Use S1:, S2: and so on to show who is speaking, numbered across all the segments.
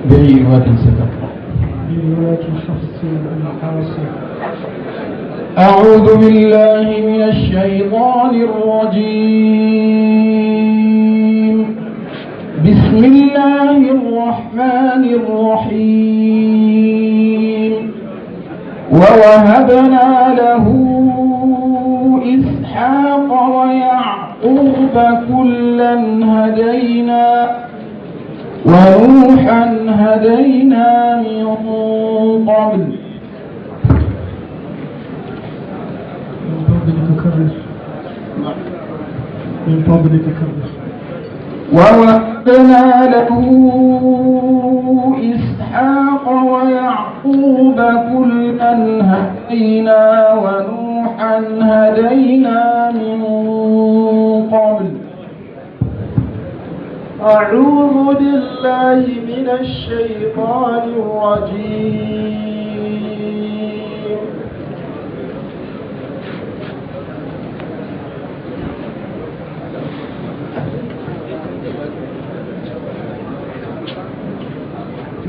S1: بأي رواية ستقرأ؟
S2: برواية حفص بن عاصم.
S1: أعوذ بالله من الشيطان الرجيم. بسم الله الرحمن الرحيم. ووهبنا له إسحاق ويعقوب كلا هدينا ونوحا هدينا من قبل.
S2: من فضلك كرر.
S1: ووهبنا له إسحاق ويعقوب كلا هدينا ونوحا هدينا من قبل.
S2: أعوذ بالله من الشيطان الرجيم.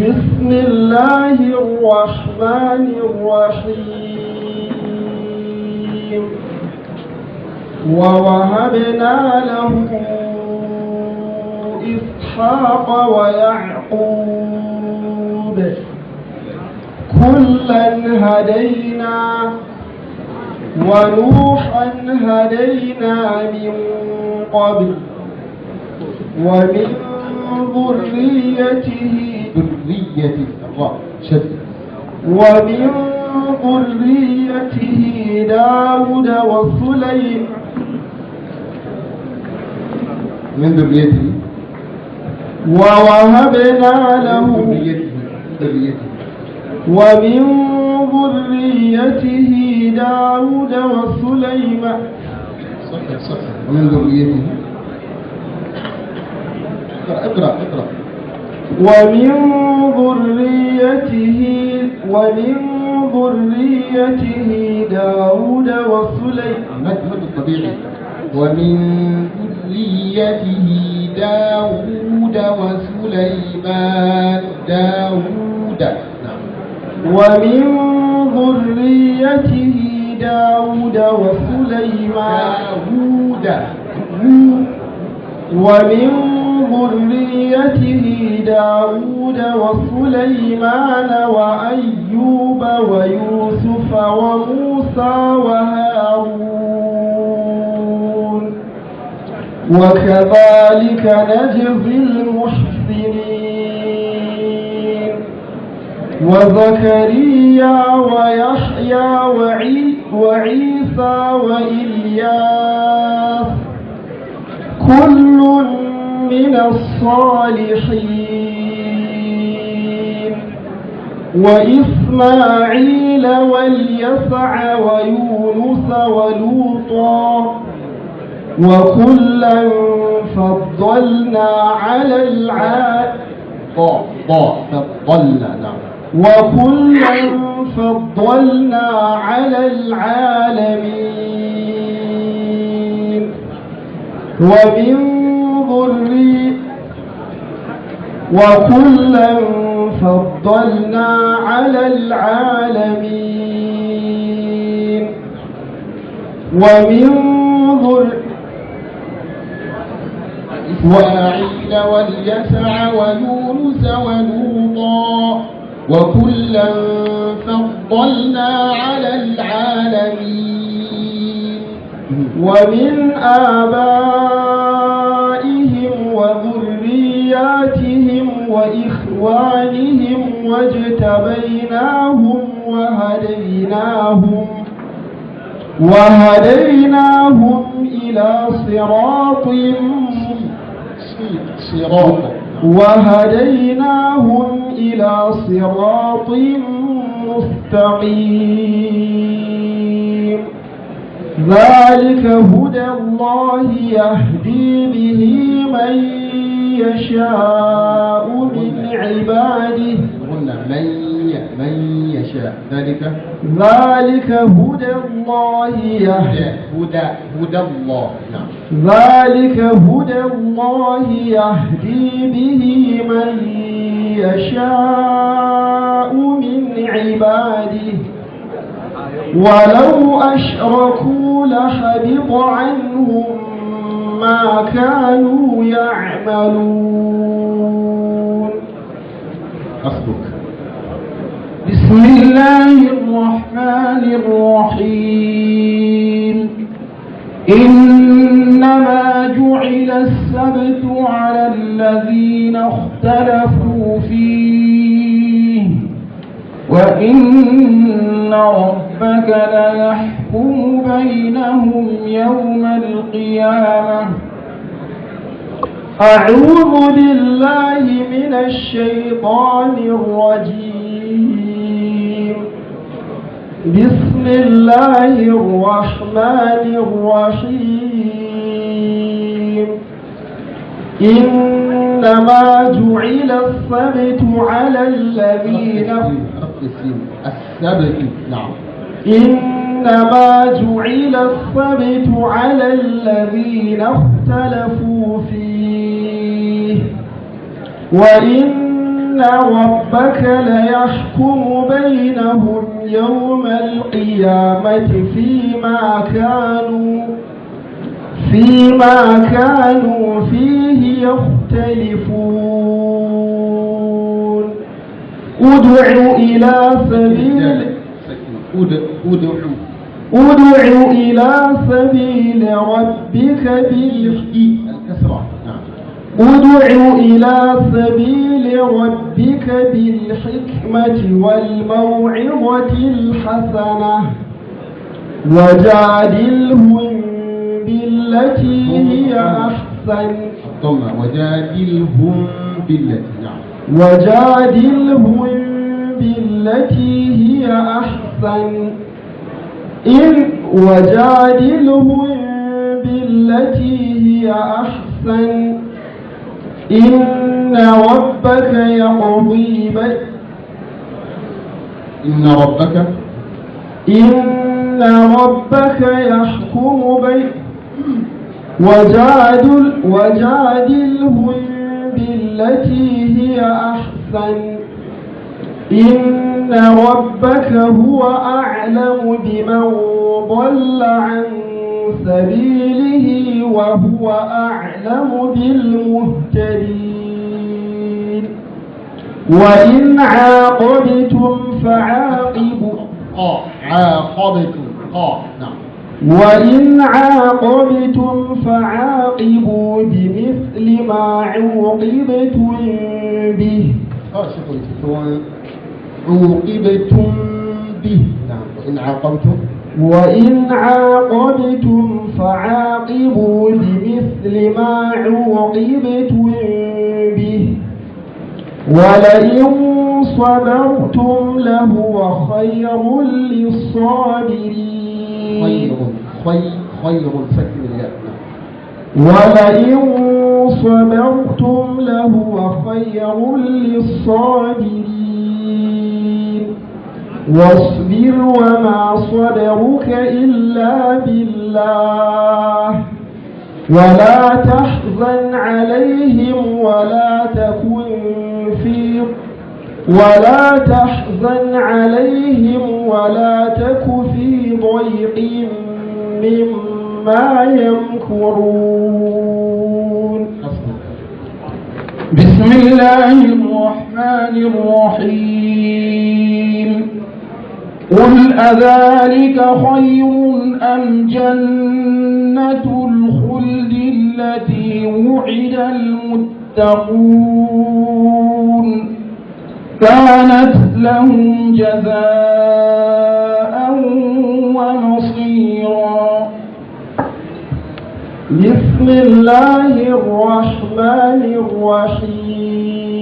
S2: بسم الله الرحمن الرحيم. ووهبنا له إسحاق ويعقوب كلا هدينا ونوحا هدينا من قبل ومن ذريته ومن ذريته داود وسليمان
S1: من ذريته
S2: ووهبنا له ومن ذريته داود وسليمان
S1: ومن ذريته اقرأ
S2: ومن ذريته داود وسليمان.
S1: المجهود الطبيعي. ومن ذريته داود وسليمان.
S2: ومن ذريته داود وسليمان. ومن ذريته داود وسليمان وأيوب ويوسف وموسى وهارون وكذلك نجزي المحسنين. وزكريا ويحيى وعيسى وإلياس كل من الصالحين. وإسماعيل واليسع ويونس ولوطا وكلا فضلنا على وكلا فضلنا على العالمين. وكلا فضلنا على العالمين. ومن
S1: إسماعيل واليسع ويونس ولوطا وكلا فضلنا على العالمين.
S2: ومن آبائهم وذرياتهم وإخوانهم واجتبيناهم وهديناهم إلى صراط مستقيم. ذلك هدى الله يهدي به من يشاء من عباده.
S1: من يشاء. ذلك
S2: هدى الله
S1: هدى الله.
S2: ذلك هدى الله يهدي به من يشاء من عباده ولو أشركوا لحبط عنهم ما كانوا يعملون.
S1: حسبك.
S2: بسم الله الرحمن الرحيم. إنما جعل السبت على الذين اختلفوا فيه وإن ربك ليحكم بينهم يوم القيامة. أعوذ بالله من الشيطان الرجيم. بسم الله الرحمن الرحيم. إنما جعل السبت على الذين
S1: السبت. نعم.
S2: إنما جعل السبت على الذين اختلفوا فيه وإن ربك ليحكم بينهم يوم القيامة فيما كانوا فيه يختلفون. ادع إلى سبيل ربك بالحكمة والموعظة الحسنة وجادلهم بالتي هي أحسن.
S1: وجادلهم
S2: بالتي هي أحسن. إن ربك يحكم وجادلهم بالتي هي أحسن. إن ربك هو أعلم بمن ضل عن سبيله وهو أعلم بالمهتدين. وإن عاقبتم فعاقبوا بمثل ما عوقبتم به. وإن عاقبتم فعاقبوا بمثل ما عوقبتم به ولئن صبرتم لهو خير للصابرين. ولئن صبرتم لهو خير للصابرين. واصبر وما صبرك إلا بالله ولا تحزن عليهم ولا تك في ضيق مما يمكرون. بسم الله الرحمن الرحيم. قل أذلك خير أم جنة الخلد التي وعد المتقون كانت لهم جزاء ومصيرا. بسم الله الرحمن الرحيم.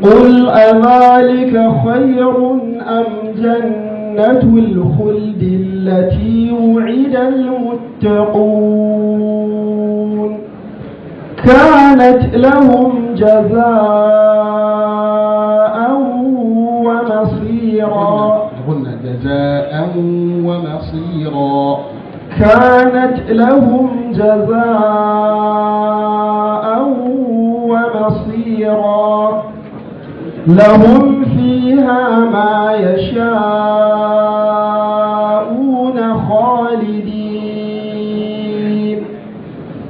S2: قل أذلك خير أم جنة الخلد التي وعد المتقون كانت لهم جزاء ومصيرا. كانت لهم جزاء ومصيرا. كثيرا لهم فيها ما يشاءون خالدين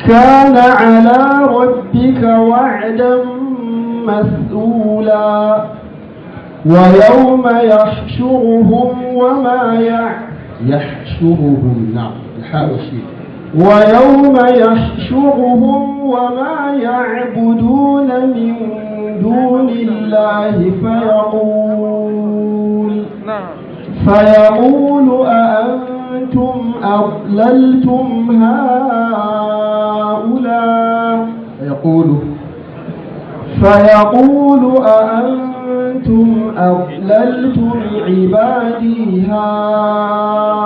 S2: كان على ربك وعدا مسئولا ويوم يحشرهم
S1: يحشرهم نعم الحاء والشين
S2: ويوم يحشرهم وما يعبدون من دون الله فيقول أأنتم أضللتم هؤلاء فيقول أأنتم أضللتم عبادي هؤلاء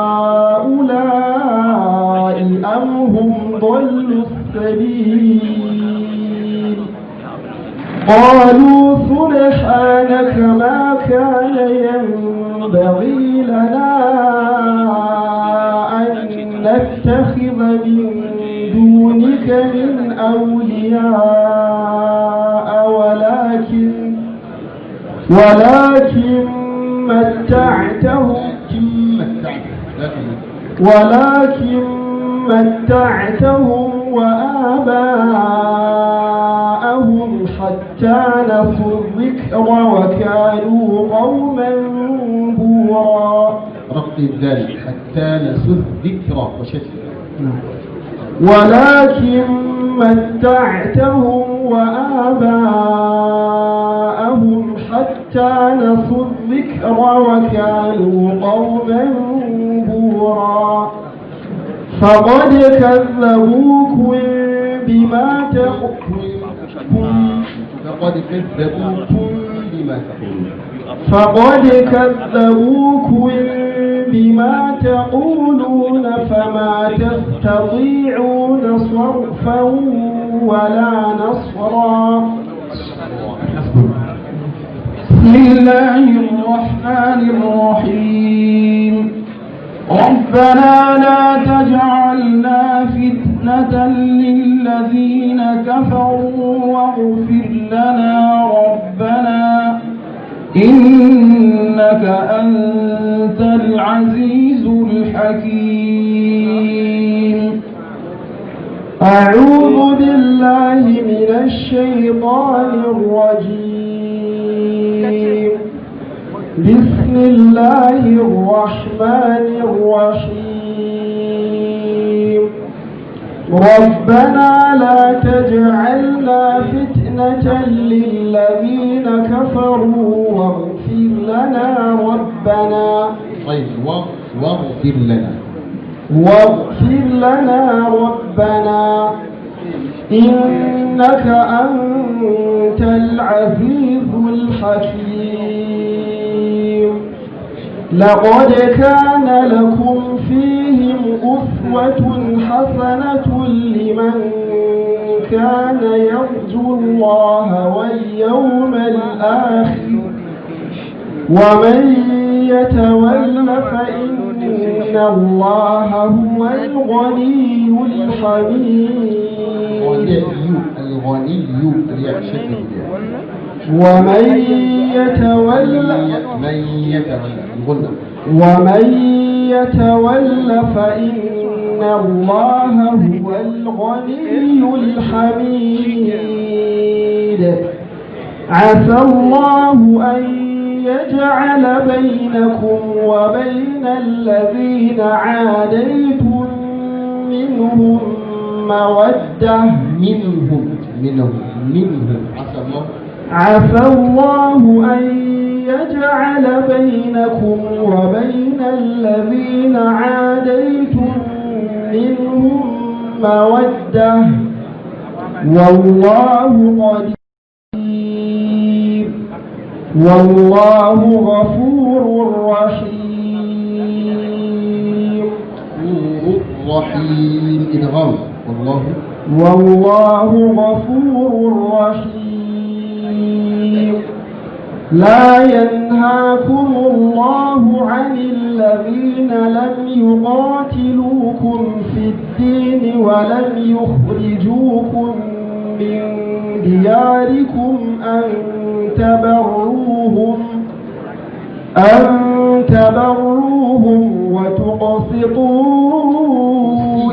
S2: أم هم ضلوا السبيل قالوا سبحانك ما كان ينبغي لنا أن نتخذ من دونك من أولياء ولكن متعتهم وآباءهم حتى نسوا الذكر وكانوا قوما بورا
S1: رقي ذلك حتى نسوا الذكر وشتى
S2: ولكن متعتهم وآباءهم حتى نسوا الذكر وكانوا قوما بورا فقد كذبوكم بما تقولون فما تستطيعون صرفا ولا نصرا بسم الله الرحمن الرحيم ربنا لا تجعلنا فتنة للذين كفروا واغفر لنا ربنا إنك أنت العزيز الحكيم أعوذ بالله من الشيطان الرجيم بسم الله الرحمن الرحيم ربنا لا تجعلنا فتنة للذين كفروا واغفر لنا ربنا واغفر لنا ربنا إنك أنت العزيز الحكيم لقد كان لكم فيهم أسوة حسنة لمن كان يرجو الله واليوم الآخر ومن يتول فإن الله هو الغني الحميد ومن يتول فإن الله هو الغني الحميد عسى الله أن يجعل بينكم وبين الذين عاديتم منهم مودة عسى الله أن يجعل بينكم وبين الذين عاديتم منهم مودة والله قدير والله غفور رحيم
S1: إدغام
S2: والله غفور رحيم لا ينهاكم الله عن الذين لم يقاتلوكم في الدين ولم يخرجوكم من دياركم أن تبروهم وتقسطوا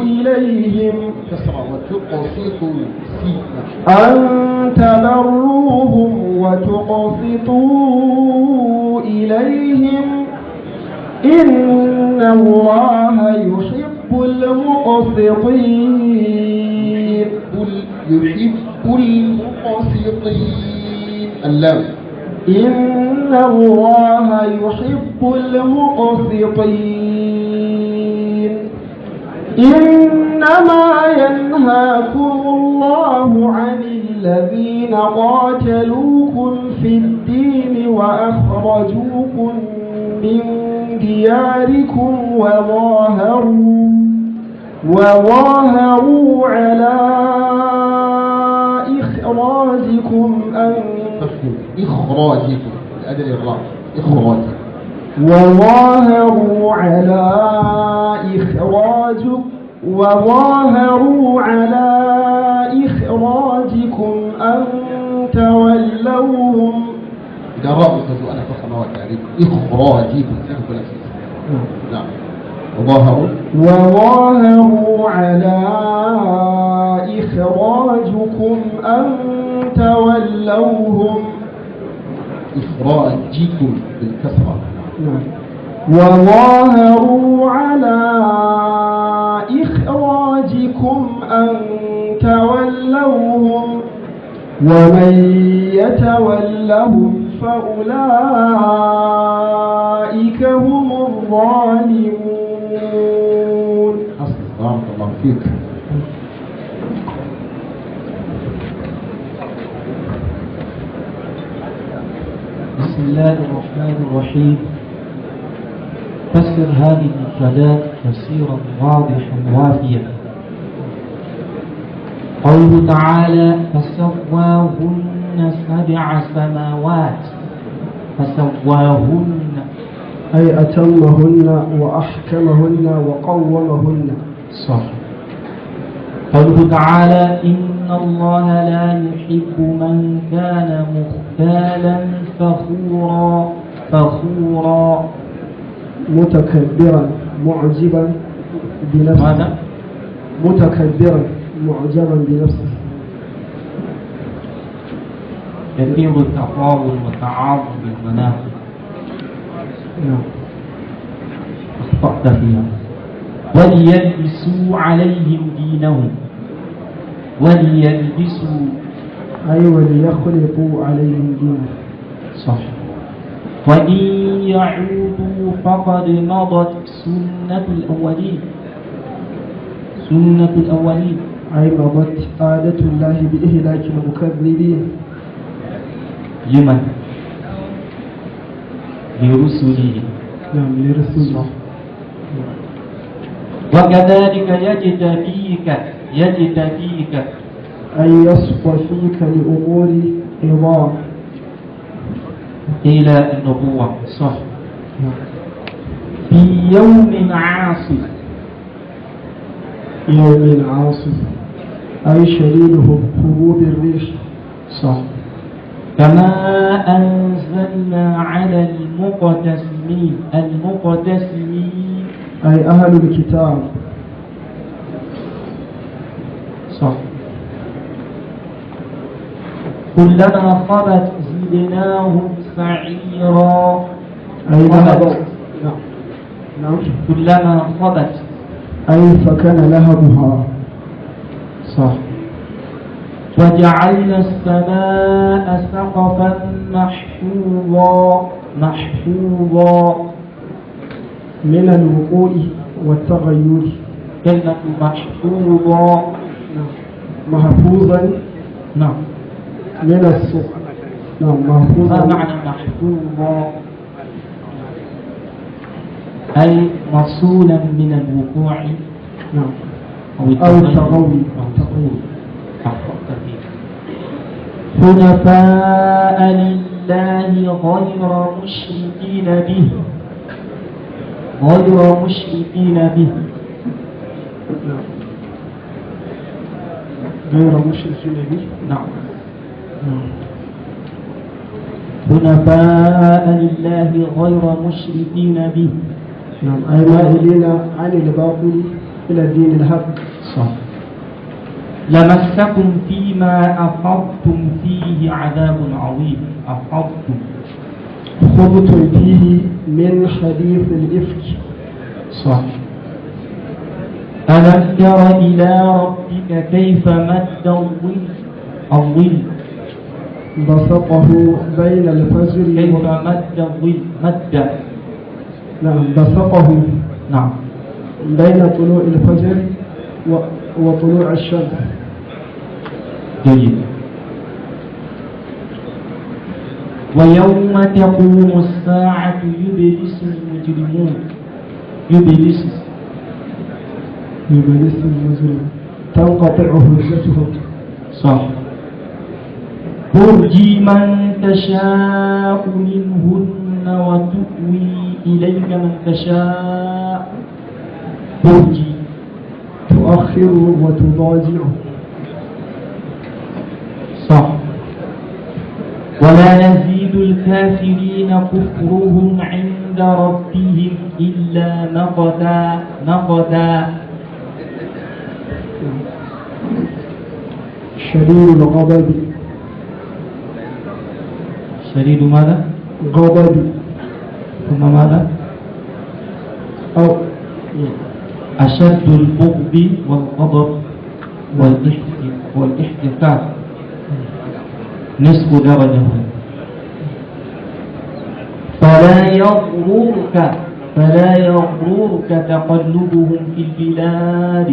S2: إليهم أن تبروهم وتقسطوا إليهم إن الله يحب المقسطين.
S1: يحب المقسطين. اللام.
S2: إن الله يحب المقسطين. إنما ينهاكم الله عن الذين قاتلوكم في الدين وأخرجوكم من دياركم وظاهروا على إخراجكم وظاهروا على إخراجكم أن تولوهم.
S1: إخراجكم. نعم.
S2: وظاهروا على إخراجكم أن تولوهم.
S1: إخراجكم بالكسرة.
S2: وظاهروا على إخراجكم أن تولوهم ومن يتولهم فأولئك هم الظالمون.
S1: بارك الله فيك.
S3: بسم الله الرحمن الرحيم. فسر هذه المفردات تفسيرا واضحا وافيا. قوله تعالى فسواهن 7 سماوات. فسواهن
S2: أي أتمهن وأحكمهن وقومهن.
S3: صح. قوله تعالى إن الله لا يحب من كان مختالا فخورا
S2: متكبرا معجبا بنفسه.
S3: ماذا؟
S2: متكبرا معجبا بنفسه.
S3: كثير التفاضل والتعاظم بالمناقب. أخطأت فيها. وليلبسوا عليهم دينهم. وليلبسوا
S2: أي وليخلقوا عليهم دينهم.
S3: صح. وإن يعودوا فقد مضت سنة الأولين.
S2: أي مضت عادة الله بإهلاك المكذبين.
S3: لمن؟ لرسله.
S2: نعم لرسله.
S3: وكذلك يجتبيك
S2: أي يصطفيك لأمور عظام.
S3: إلى النبوة. صح. في يوم عاصف.
S2: أي شديد هبوب الريح.
S3: صح. كما أنزلنا على المقتسمين.
S2: أي أهل الكتاب.
S3: صح. كلما خبت زدناهم سعيرا.
S2: أي ذهبوا. نعم.
S3: كلما خبت
S2: أي فكان لهبها.
S3: صح. وجعلنا السماء سقفا محفوظا
S2: من الوقوع والتغير.
S3: كلمة محفوظا.
S2: محفوظا.
S3: نعم.
S2: من السوق. نعم محفوظا.
S3: ما معنى محفوظا؟ أي مصولا من الوقوع.
S2: نعم.
S3: أو التغير. حنفاء لله غير مشركين به.
S2: غير مشركين به.
S3: نعم. حنفاء لله غير مشركين به.
S2: نعم، أي مائلين عن الباطل إلى الدين الحق.
S3: صح. لمسكم فيما أفضتم فيه عذاب عظيم. أفضتم
S2: خبتم فيه من حديث الإفك.
S3: صح. ألم تر إلى ربك كيف مد الظل
S2: بسطه بين الفجر
S3: كيف مد الظل مد.
S2: نعم، بسطه
S3: نعم.
S2: بين طلوع الفجر وطلوع الشمس.
S3: جيد. ويوم تقوم الساعة يبلس المجرمون. يبلس
S2: المجرم تنقطع حجتهم.
S3: صح. ترجي من تشاء منهن وتؤوي إليك من تشاء. ترجي
S2: تؤخر وتضاجع.
S3: صح. ولا يزيد الكافرين كفرهم عند ربهم إلا مقتا.
S2: شديد الغضب.
S3: شديد ماذا؟
S2: غضب.
S3: ثم ماذا؟
S2: أو
S3: أشد البغض والغضب والاحتفال نصف درجة. فلا يغررك تقلبهم في البلاد.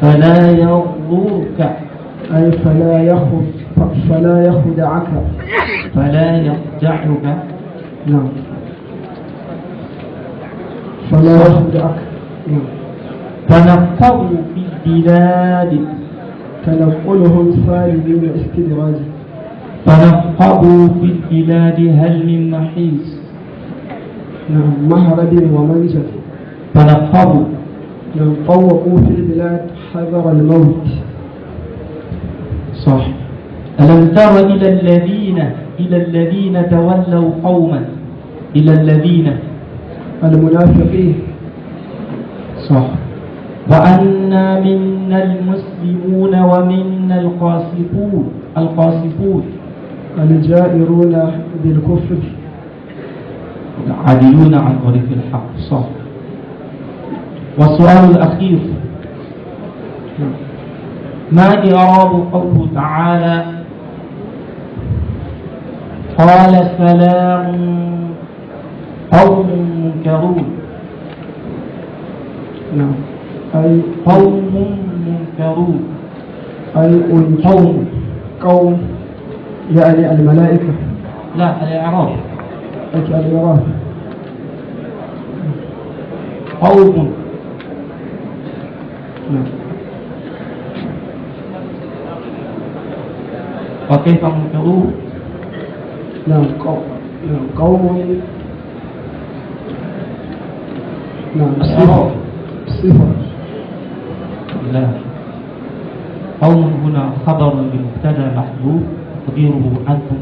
S3: فلا يغررك
S2: أي فلا يخدعك.
S3: فلا يخدعك.
S2: نعم، فلا يخدعك. نعم.
S3: تنقبوا في البلاد.
S2: تنقلهم سالمين استدراج.
S3: تنقبوا في البلاد هل من محيص.
S2: نعم، مهرب ومنجد.
S3: تنقبوا.
S2: نعم، طوقوا في البلاد حذر الموت.
S3: صح. ألم تر إلى الذين تولوا قوما. إلى الذين
S2: المنافقين.
S3: صح. وأنا منا المسلمون ومنا القاسطون
S2: الجائرون بالكفر
S3: عادلون عن طريق الحق. صح. والسؤال الأخير ما إعراب قوله تعالى قال سلام قوم منكرون.
S2: نعم، أي
S3: قوم منكرون.
S2: أي قوم يعني الملائكة.
S3: لا، الإعراب
S2: الإعراب
S3: قوم.
S2: نعم.
S3: وكيف منكرون.
S2: نعم، قوم. نعم، صفة.
S3: لا، قوم هنا خبر بمبتدا محذوف تقديره أنتم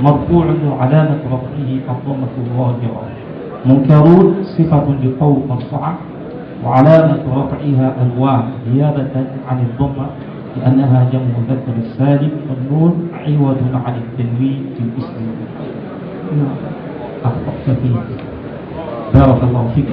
S3: مرفوع وعلامة رفعه الضمة الظاهرة. منكرون صفة لقوم مرفوعة وعلامة رفعها الواو نيابة عن الضمة لأنها جمع مذكر السالم والنون عوض عن التنوين في الاسم. أخطأت فيه. بارك الله فيك.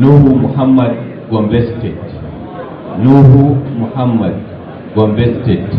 S4: Nuhu Muhammad Gombe State. Nuhu Muhammad Gombe State.